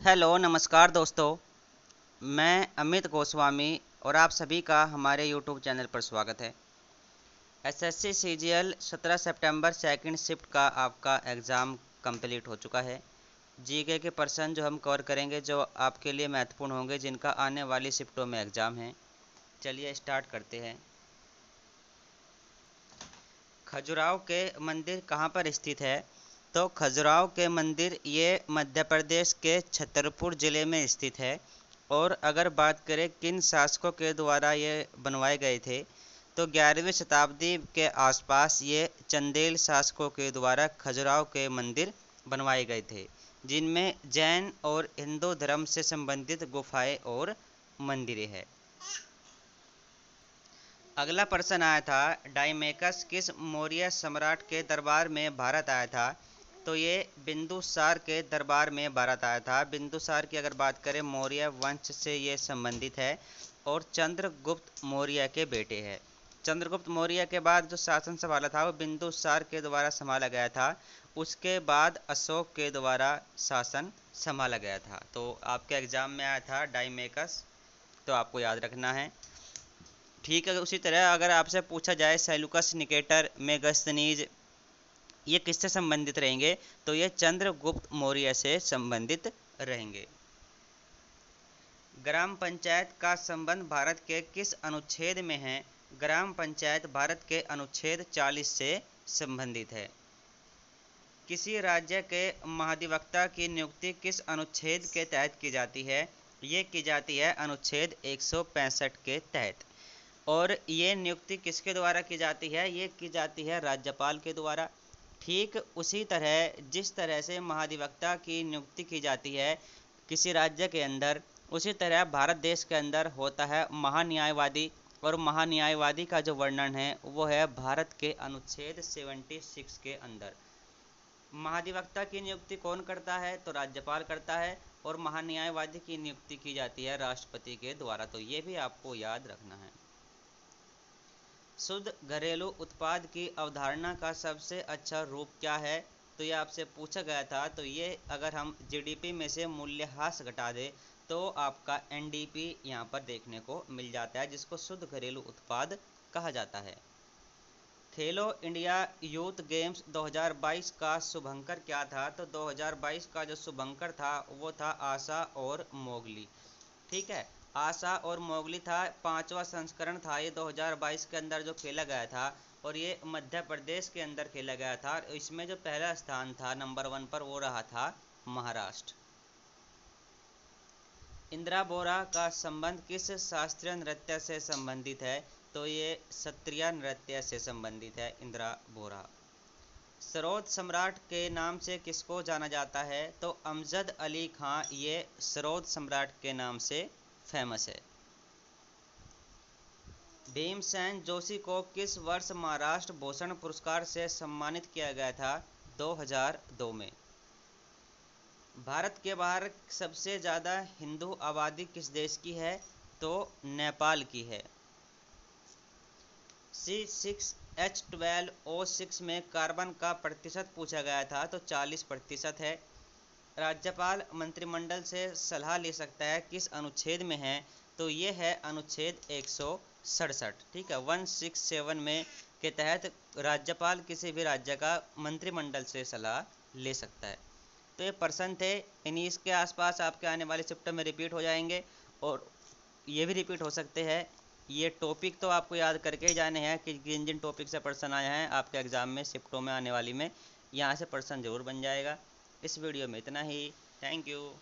Hello नमस्कार दोस्तों। मैं अमित गोस्वामी और आप सभी का हमारे यूट्यूब चैनल पर स्वागत है। एसएससी सीजीएल 17 सितंबर सेकंड शिफ्ट का आपका एग्ज़ाम कंप्लीट हो चुका है। जीके के पर्सन जो हम कवर करेंगे जो आपके लिए महत्वपूर्ण होंगे, जिनका आने वाली शिफ्टों में एग्ज़ाम है। चलिए स्टार्ट करते हैं। खजुराहो के मंदिर कहाँ पर स्थित है? तो खजुराहो के मंदिर ये मध्य प्रदेश के छतरपुर ज़िले में स्थित है। और अगर बात करें किन शासकों के द्वारा ये बनवाए गए थे, तो 11वीं शताब्दी के आसपास ये चंदेल शासकों के द्वारा खजुराहो के मंदिर बनवाए गए थे, जिनमें जैन और हिंदू धर्म से संबंधित गुफाएं और मंदिरें हैं। अगला प्रश्न आया था, डाइमेकस किस मौर्य सम्राट के दरबार में भारत आया था? तो ये बिंदुसार के दरबार में भारत आया था। बिंदुसार की अगर बात करें, मौर्य वंश से ये संबंधित है और चंद्रगुप्त मौर्य के बेटे हैं। चंद्रगुप्त मौर्य के बाद जो शासन संभाला था वो बिंदुसार के द्वारा संभाला गया था। उसके बाद अशोक के द्वारा शासन संभाला गया था। तो आपके एग्जाम में आया था डाइमेकस, तो आपको याद रखना है। ठीक है, उसी तरह अगर आपसे पूछा जाए सेल्यूकस, निकेटर, मेगस्थनीज, ये किससे संबंधित रहेंगे? तो ये चंद्रगुप्त मौर्य से संबंधित रहेंगे। ग्राम पंचायत का संबंध भारत के किस अनुच्छेद में है? ग्राम पंचायत भारत के अनुच्छेद 40 से संबंधित है। किसी राज्य के महाधिवक्ता की नियुक्ति किस अनुच्छेद के तहत की जाती है? ये की जाती है अनुच्छेद 165 के तहत। और ये नियुक्ति किसके द्वारा की जाती है? ये की जाती है राज्यपाल के द्वारा। ठीक उसी तरह जिस तरह से महाधिवक्ता की नियुक्ति की जाती है किसी राज्य के अंदर, उसी तरह भारत देश के अंदर होता है महान्यायवादी। और महान्यायवादी का जो वर्णन है वो है भारत के अनुच्छेद 76 के अंदर। महाधिवक्ता की नियुक्ति कौन करता है? तो राज्यपाल करता है। और महान्यायवादी की नियुक्ति की जाती है राष्ट्रपति के द्वारा। तो ये भी आपको याद रखना है। शुद्ध घरेलू उत्पाद की अवधारणा का सबसे अच्छा रूप क्या है? तो ये आपसे पूछा गया था। तो ये अगर हम जीडीपी में से मूल्यह्रास घटा दें तो आपका एनडीपी यहाँ पर देखने को मिल जाता है, जिसको शुद्ध घरेलू उत्पाद कहा जाता है। खेलो इंडिया यूथ गेम्स 2022 का शुभंकर क्या था? तो 2022 का जो शुभंकर था वो था आशा और मोगली। ठीक है, आशा और मोगली था। 5वां संस्करण था ये 2022 के अंदर जो खेला गया था। और ये मध्य प्रदेश के अंदर खेला गया था। इसमें जो पहला स्थान था नंबर 1 पर, वो रहा था महाराष्ट्र। इंदिरा बोरा का संबंध किस शास्त्रीय नृत्य से संबंधित है? तो ये सत्रिया नृत्य से संबंधित है इंदिरा बोरा। सरोद सम्राट के नाम से किसको जाना जाता है? तो अमजद अली खां ये सरोद सम्राट के नाम से फेमस है। भीमसेन जोशी को किस वर्ष महाराष्ट्र भूषण पुरस्कार से सम्मानित किया गया था? 2002 में। भारत के बाहर सबसे ज़्यादा हिंदू आबादी किस देश की है? तो नेपाल की है। C6H12O6 में कार्बन का प्रतिशत पूछा गया था, तो 40% है। राज्यपाल मंत्रिमंडल से सलाह ले सकता है किस अनुच्छेद में है? तो ये है अनुच्छेद 167। ठीक है, 167 में के तहत राज्यपाल किसी भी राज्य का मंत्रिमंडल से सलाह ले सकता है। तो ये प्रश्न थे, इन्हीं इसके आसपास आपके आने वाले शिफ्टों में रिपीट हो जाएंगे और ये भी रिपीट हो सकते हैं। ये टॉपिक तो आपको याद करके ही जाने हैं कि जिन जिन टॉपिक से प्रश्न आए हैं आपके एग्ज़ाम में शिफ्टों में आने वाली में, यहाँ से प्रश्न जरूर बन जाएगा। इस वीडियो में इतना ही। Thank you.